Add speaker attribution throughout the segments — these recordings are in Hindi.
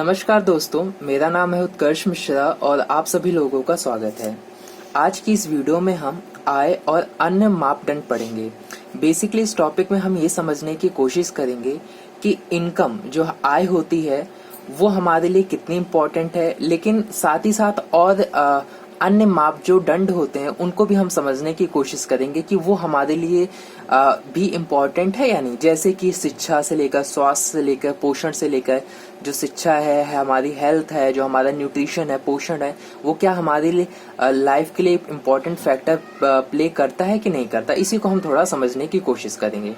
Speaker 1: नमस्कार दोस्तों, मेरा नाम है उत्कर्ष मिश्रा और आप सभी लोगों का स्वागत है। आज की इस वीडियो में हम आय और अन्य मापदंड पढ़ेंगे। बेसिकली इस टॉपिक में हम ये समझने की कोशिश करेंगे कि इनकम जो आय होती है वो हमारे लिए कितनी इम्पोर्टेंट है, लेकिन साथ ही साथ और अन्य माप जो दंड होते हैं उनको भी हम समझने की कोशिश करेंगे कि वो हमारे लिए भी इम्पोर्टेंट है या नहीं। जैसे कि शिक्षा से लेकर, स्वास्थ्य से लेकर, पोषण से लेकर, जो शिक्षा है हमारी हेल्थ है, जो हमारा न्यूट्रिशन है, पोषण है, वो क्या हमारे लिए लाइफ के लिए इम्पोर्टेंट फैक्टर प्ले करता है कि नहीं करता। इसी को हम थोड़ा समझने की कोशिश करेंगे।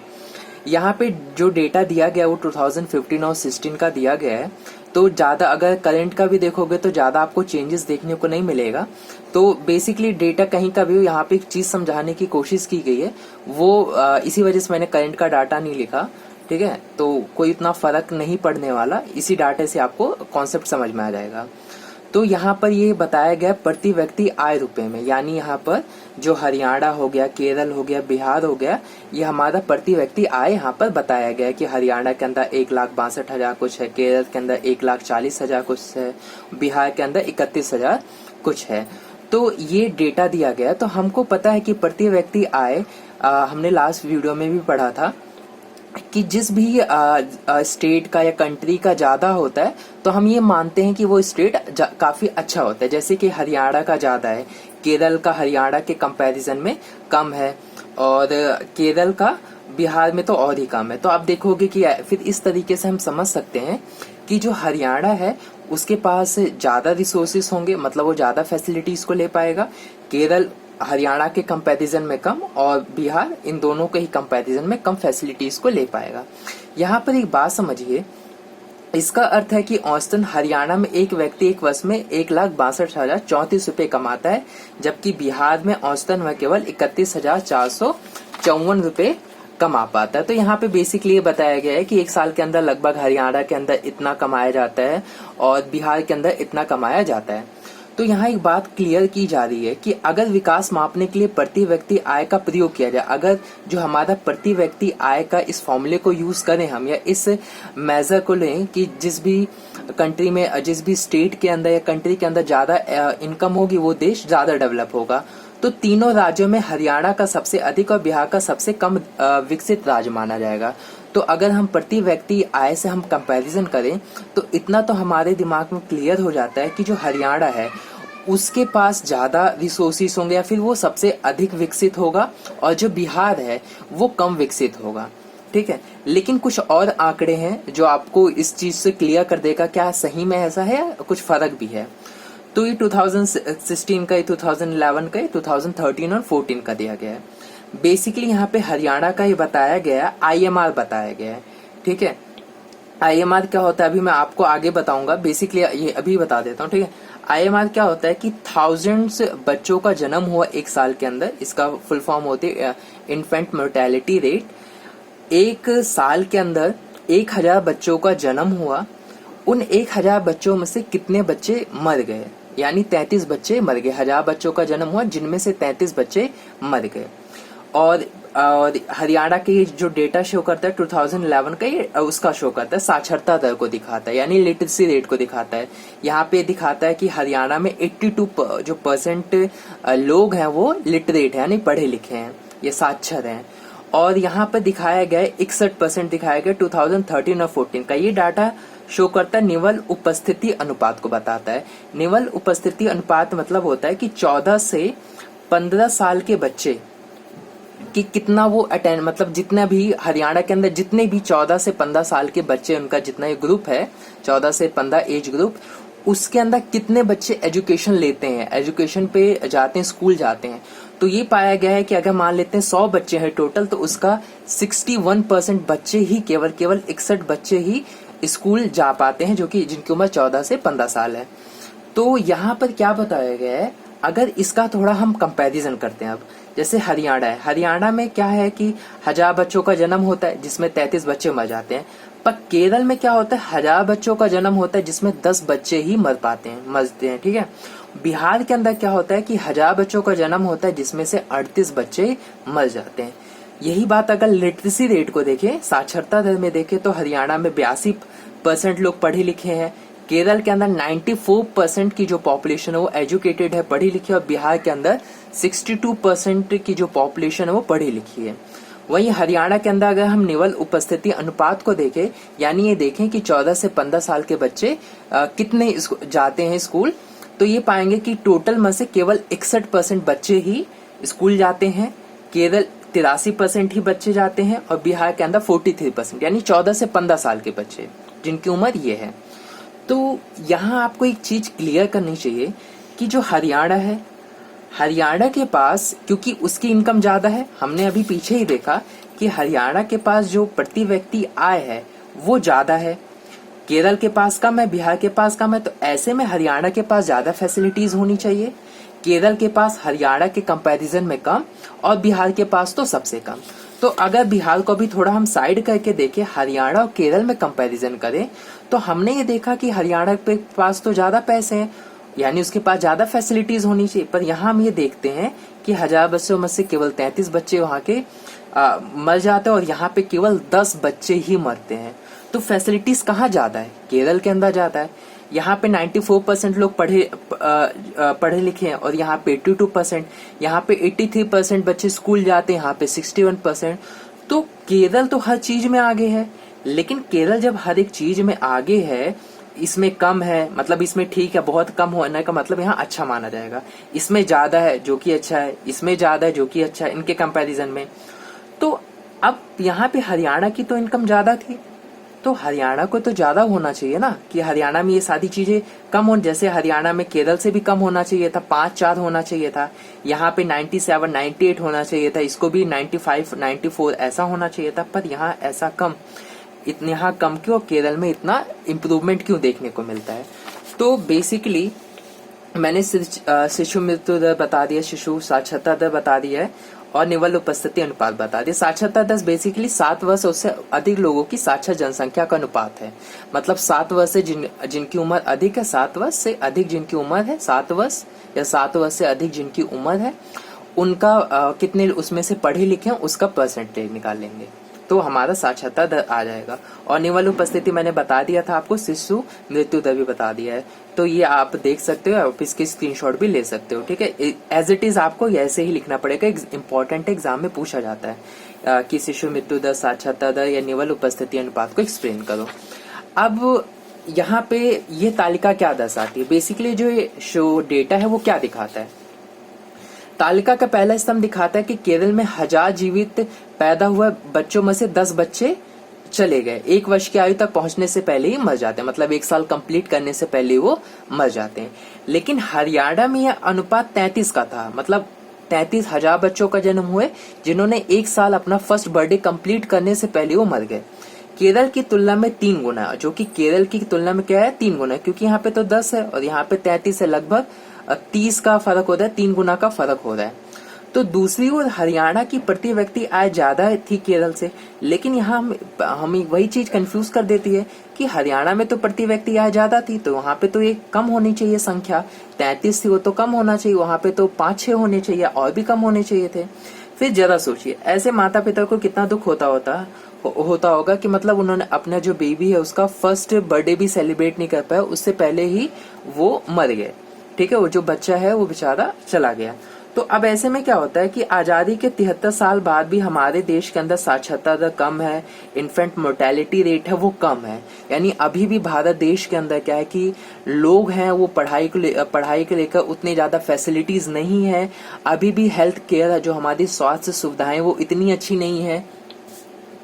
Speaker 1: यहाँ पे जो डेटा दिया गया वो 2015 और 16 का दिया गया है, तो ज़्यादा अगर करंट का भी देखोगे तो ज़्यादा आपको चेंजेस देखने को नहीं मिलेगा। तो बेसिकली डेटा कहीं का भी हो, यहाँ पे एक चीज़ समझाने की कोशिश की गई है, वो इसी वजह से मैंने करंट का डाटा नहीं लिखा। ठीक है, तो कोई इतना फर्क नहीं पड़ने वाला, इसी डाटे से आपको कॉन्सेप्ट समझ में आ जाएगा। तो यहाँ पर ये बताया गया प्रति व्यक्ति आय रुपए में, यानी यहाँ पर जो हरियाणा हो गया, केरल हो गया, बिहार हो गया, ये हमारा प्रति व्यक्ति आय यहाँ पर बताया गया है कि हरियाणा के अंदर 1,62,000 कुछ है, केरल के अंदर 1,40,000 कुछ है, बिहार के अंदर 31,000 कुछ है। तो ये डेटा दिया गया। तो हमको पता है कि प्रति व्यक्ति आय हमने लास्ट वीडियो में भी पढ़ा था कि जिस भी स्टेट का या कंट्री का ज्यादा होता है तो हम ये मानते हैं कि वो स्टेट काफी अच्छा होता है। जैसे कि हरियाणा का ज्यादा है, केरल का हरियाणा के कंपैरिजन में कम है, और केरल का बिहार में तो और ही कम है। तो आप देखोगे कि फिर इस तरीके से हम समझ सकते हैं कि जो हरियाणा है उसके पास ज्यादा रिसोर्सेस होंगे, मतलब वो ज्यादा फैसिलिटीज को ले पाएगा। केरल हरियाणा के कंपैरिजन में कम, और बिहार इन दोनों के ही कंपैरिजन में कम फैसिलिटीज को ले पाएगा। यहाँ पर एक बात समझिए, इसका अर्थ है कि औसतन हरियाणा में एक व्यक्ति एक वर्ष में 1,62,034 रुपए कमाता है, जबकि बिहार में औसतन वह केवल 31,454 रुपए कमा पाता है। तो यहाँ पे बेसिकली ये बताया गया है कि एक साल के अंदर लगभग हरियाणा के अंदर इतना कमाया जाता है और बिहार के अंदर इतना कमाया जाता है। तो यहाँ एक बात क्लियर की जा रही है कि अगर विकास मापने के लिए प्रति व्यक्ति आय का प्रयोग किया जाए, अगर जो हमारा प्रति व्यक्ति आय का इस फॉर्मूले को यूज करें हम, या इस मेजर को लें कि जिस भी कंट्री में, जिस भी स्टेट के अंदर या कंट्री के अंदर ज्यादा इनकम होगी वो देश ज्यादा डेवलप होगा। तो तीनों राज्यों में हरियाणा का सबसे अधिक और बिहार का सबसे कम विकसित राज्य माना जाएगा। तो अगर हम प्रति व्यक्ति आय से हम कंपैरिजन करें तो इतना तो हमारे दिमाग में क्लियर हो जाता है कि जो हरियाणा है उसके पास ज्यादा रिसोर्सेस होंगे, या फिर वो सबसे अधिक विकसित होगा, और जो बिहार है वो कम विकसित होगा। ठीक है, लेकिन कुछ और आंकड़े हैं जो आपको इस चीज से क्लियर कर देगा क्या सही में ऐसा है या कुछ फर्क भी है। तो ये 2016 का, 2011 का, 2013 और 14 का दिया गया है। बेसिकली यहाँ पे हरियाणा का ये बताया गया है, IMR बताया गया है। ठीक है, IMR क्या होता है अभी मैं आपको आगे बताऊंगा, बेसिकली ये अभी बता देता हूँ। ठीक है, IMR क्या होता है कि थाउजेंड्स बच्चों का जन्म हुआ एक साल के अंदर, इसका फुल फॉर्म होती है इन्फेंट मोर्टेलिटी रेट। एक साल के अंदर 1,000 बच्चों का जन्म हुआ, उन 1,000 बच्चों में से कितने बच्चे मर गए, यानी 33 बच्चे मर गए। 1,000 बच्चों का जन्म हुआ जिनमें से 33 बच्चे मर गए। और हरियाणा के जो डेटा शो करता है 2011 का, ये उसका शो करता है साक्षरता दर को दिखाता है, यानी लिटरेसी रेट को दिखाता है। यहाँ पे दिखाता है कि हरियाणा में 82 जो परसेंट लोग हैं वो लिटरेट है, यानी पढ़े लिखे हैं, ये साक्षर हैं। और यहाँ पर दिखाया गया है 61% दिखाया गया 2013 और 14 का। ये डाटा शो करता है निवल उपस्थिति अनुपात को बताता है। निवल उपस्थिति अनुपात मतलब होता है कि 14 से 15 साल के बच्चे कि कितना वो अटेंड, मतलब जितना भी हरियाणा के अंदर जितने भी 14 से 15 साल के बच्चे, उनका जितना ये ग्रुप है 14 से 15 एज ग्रुप, उसके अंदर कितने बच्चे एजुकेशन लेते हैं, एजुकेशन पे जाते हैं, स्कूल जाते हैं। तो ये पाया गया है कि अगर मान लेते हैं 100 बच्चे हैं टोटल, तो उसका 61% बच्चे ही, केवल 61 बच्चे ही स्कूल जा पाते हैं, जो कि जिनकी उम्र 14 से 15 साल है। तो यहाँ पर क्या बताया गया है, अगर इसका थोड़ा हम कंपैरिजन करते हैं, अब जैसे हरियाणा है, हरियाणा में क्या है कि 1,000 बच्चों का जन्म होता है जिसमें 33 बच्चे मर जाते हैं। पर केरल में क्या होता है, 1,000 बच्चों का जन्म होता है जिसमें 10 बच्चे ही मरते हैं। ठीक है, बिहार के अंदर क्या होता है कि 1,000 बच्चों का जन्म होता है जिसमें से 38 बच्चे मर जाते हैं। यही बात अगर लिटरेसी रेट को देखें, साक्षरता दर में देखें, तो हरियाणा में 82% लोग पढ़े लिखे हैं, केरल के अंदर 94% की जो पॉपुलेशन है वो एजुकेटेड है, पढ़ी लिखी है, और बिहार के अंदर 62% की जो पॉपुलेशन है वो पढ़ी लिखी है। वहीं हरियाणा के अंदर अगर हम निवल उपस्थिति अनुपात को देखें, यानी ये देखें कि 14 से 15 साल के बच्चे कितने जाते हैं स्कूल, तो ये पाएंगे कि टोटल में से केवल 61% बच्चे ही स्कूल जाते हैं, केरल 83% ही बच्चे जाते हैं, और बिहार के अंदर 43%, यानी 14 से 15 साल के बच्चे जिनकी उम्र ये है। तो यहाँ आपको एक चीज क्लियर करनी चाहिए कि जो हरियाणा है, हरियाणा के पास क्योंकि उसकी इनकम ज्यादा है, हमने अभी पीछे ही देखा कि हरियाणा के पास जो प्रति व्यक्ति आय है वो ज्यादा है, केरल के पास कम है, बिहार के पास कम है। तो ऐसे में हरियाणा के पास ज्यादा फैसिलिटीज होनी चाहिए, केरल के पास हरियाणा के कंपैरिजन में कम, और बिहार के पास तो सबसे कम। तो अगर बिहार को भी थोड़ा हम साइड करके देखें, हरियाणा और केरल में कंपैरिजन करें, तो हमने ये देखा कि हरियाणा के पास तो ज्यादा पैसे हैं, यानी उसके पास ज्यादा फैसिलिटीज होनी चाहिए। पर यहाँ हम ये देखते हैं कि 1000 बच्चों में से केवल 33 बच्चे वहाँ के मर जाते हैं, और यहाँ पे केवल 10 बच्चे ही मरते हैं। तो फैसिलिटीज कहाँ ज्यादा है? केरल के अंदर ज्यादा है। यहाँ पे 94% लोग पढ़े लिखे हैं, और यहाँ पे 82%, यहाँ पे 83% बच्चे स्कूल जाते हैं, यहाँ पे 61%। तो केरल तो हर चीज में आगे है, लेकिन केरल जब हर एक चीज में आगे है, इसमें कम है मतलब इसमें ठीक है, बहुत कम होने का मतलब यहाँ अच्छा माना जाएगा, इसमें ज्यादा है जो कि अच्छा है, इसमें ज्यादा है जो कि अच्छा है इनके कंपैरिजन में। तो अब यहाँ पे हरियाणा की तो इनकम ज्यादा थी, तो हरियाणा को तो ज्यादा होना चाहिए ना, कि हरियाणा में ये सारी चीजें कम हो, जैसे हरियाणा में केरल से भी कम होना चाहिए था, 5-4 होना चाहिए था, यहाँ पे 97, 98 होना चाहिए था, इसको भी 95, 94 ऐसा होना चाहिए था। पर यहाँ ऐसा कम, इतने यहाँ कम क्यों, केरल में इतना इम्प्रूवमेंट क्यों देखने को मिलता है? तो बेसिकली मैंने शिशु मृत्यु दर बता दिया, शिशु साक्षरता दर बता दिया है, और निवल उपस्थिति अनुपात बता दिया। साक्षरता दर बेसिकली 7 वर्ष उससे अधिक लोगों की साक्षर जनसंख्या का अनुपात है। मतलब 7 वर्ष से जिनकी उम्र अधिक है, 7 वर्ष से अधिक जिनकी उम्र है, 7 वर्ष या 7 वर्ष से अधिक जिनकी उम्र है, उनका कितने उसमें से पढ़े लिखे हैं उसका परसेंटेज निकाल लेंगे, तो हमारा साक्षरता दर आ जाएगा। और निवल उपस्थिति मैंने बता दिया था आपको, शिशु मृत्यु दर भी बता दिया है। तो ये आप देख सकते हो, आप इसके स्क्रीनशॉट भी ले सकते हो, ठीक है। एज इट इज आपको ऐसे ही लिखना पड़ेगा, इंपॉर्टेंट एग्जाम में पूछा जाता है कि शिशु मृत्यु दर, साक्षरता दर या निवल उपस्थिति अनुपात को एक्सप्लेन करो। अब यहाँ पे ये तालिका क्या दर्शाती है? बेसिकली जो डेटा है वो क्या दिखाता है? तालिका का पहला स्तंभ दिखाता है कि केरल में 1000 जीवित पैदा हुए बच्चों में से 10 बच्चे चले गए, 1 वर्ष की आयु तक पहुंचने से पहले ही मर जाते हैं, मतलब 1 साल कंप्लीट करने से पहले वो मर जाते हैं। लेकिन हरियाणा में यह अनुपात 33 का था, मतलब 33,000 बच्चों का जन्म हुए जिन्होंने 1 साल अपना फर्स्ट बर्थडे कंप्लीट करने से पहले वो मर गए। केरल की तुलना में 3 गुना, जो कि केरल की तुलना में क्या है, 3 गुना, क्योंकि यहाँ पे तो 10 है और यहाँ पे 33 है, लगभग 30 का फर्क होता है, 3 गुना का फर्क हो रहा है। तो दूसरी ओर हरियाणा की प्रति व्यक्ति आय ज्यादा थी केरल से, लेकिन यहाँ हमें वही चीज कंफ्यूज कर देती है कि हरियाणा में तो प्रति व्यक्ति आय ज्यादा थी, तो वहां पे तो ये कम होनी चाहिए संख्या, 33 थी वो तो कम होना चाहिए, वहां पे तो 5-6 होने चाहिए, और भी कम होने चाहिए थे। फिर जरा सोचिए, ऐसे माता पिता को कितना दुख होता होगा कि मतलब उन्होंने अपना जो बेबी है उसका फर्स्ट बर्थडे भी सेलिब्रेट नहीं कर पाया, उससे पहले ही वो मर गए, ठीक है, वो जो बच्चा है वो बेचारा चला गया। तो अब ऐसे में क्या होता है कि आजादी के 73 साल बाद भी हमारे देश के अंदर साक्षरता दर कम है, इन्फेंट मोर्टेलिटी रेट है वो कम है, यानी अभी भी भारत देश के अंदर क्या है कि लोग हैं वो पढ़ाई को लेकर उतनी ज्यादा फैसिलिटीज नहीं है, अभी भी हेल्थ केयर है, जो हमारी स्वास्थ्य सुविधाएं वो इतनी अच्छी नहीं है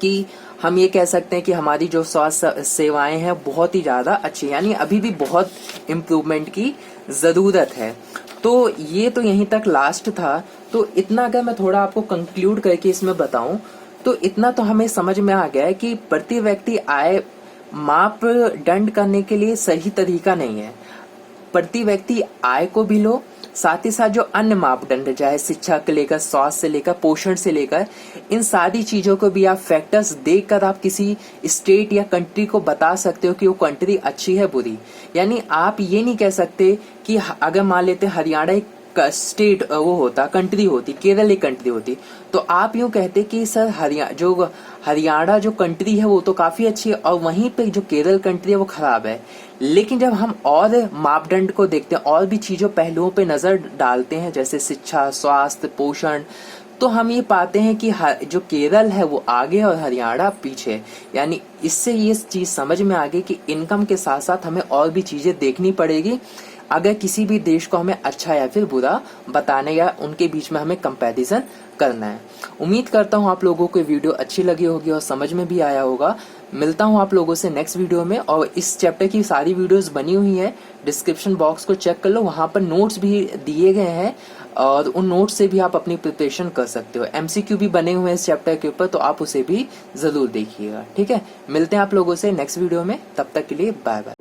Speaker 1: कि हम ये कह सकते हैं कि हमारी जो स्वास्थ्य सेवाएं हैं बहुत ही ज्यादा अच्छी, यानी अभी भी बहुत इम्प्रूवमेंट की जरूरत है। तो ये तो यहीं तक लास्ट था। तो इतना अगर मैं थोड़ा आपको कंक्लूड करके इसमें बताऊं तो इतना तो हमें समझ में आ गया है कि प्रति व्यक्ति आय मापदंड करने के लिए सही तरीका नहीं है। प्रति व्यक्ति आय को भी लो, साथ ही साथ जो अन्य मापदंड चाहे शिक्षा के लेकर, स्वास्थ्य से लेकर, पोषण से लेकर, इन सारी चीजों को भी आप फैक्टर्स देखकर आप किसी स्टेट या कंट्री को बता सकते हो कि वो कंट्री अच्छी है बुरी। यानी आप ये नहीं कह सकते कि अगर मान लेते हरियाणा एक स्टेट वो होता, कंट्री होती, केरल एक कंट्री होती, तो आप यूं कहते कि सर हरियाणा जो कंट्री है वो तो काफी अच्छी है और वहीं पे जो केरल कंट्री है वो खराब है। लेकिन जब हम और मापदंड को देखते हैं और भी चीजों पहलुओं पे नजर डालते हैं जैसे शिक्षा, स्वास्थ्य, पोषण, तो हम ये पाते हैं कि जो केरल है वो आगे और हरियाणा पीछे। यानी इससे ये चीज समझ में आ गई कि इनकम के साथ साथ हमें और भी चीजें देखनी पड़ेगी अगर किसी भी देश को हमें अच्छा या फिर बुरा बताने या उनके बीच में हमें कंपैरिजन करना है। उम्मीद करता हूँ आप लोगों को वीडियो अच्छी लगी होगी और समझ में भी आया होगा। मिलता हूँ आप लोगों से नेक्स्ट वीडियो में, और इस चैप्टर की सारी वीडियोस बनी हुई है, डिस्क्रिप्शन बॉक्स को चेक कर लो, वहां पर नोट्स भी दिए गए हैं और उन नोट्स से भी आप अपनी प्रिपरेशन कर सकते हो। MCQ भी बने हुए हैं इस चैप्टर के ऊपर, तो आप उसे भी जरूर देखिएगा। ठीक है, मिलते हैं आप लोगों से नेक्स्ट वीडियो में, तब तक के लिए बाय बाय।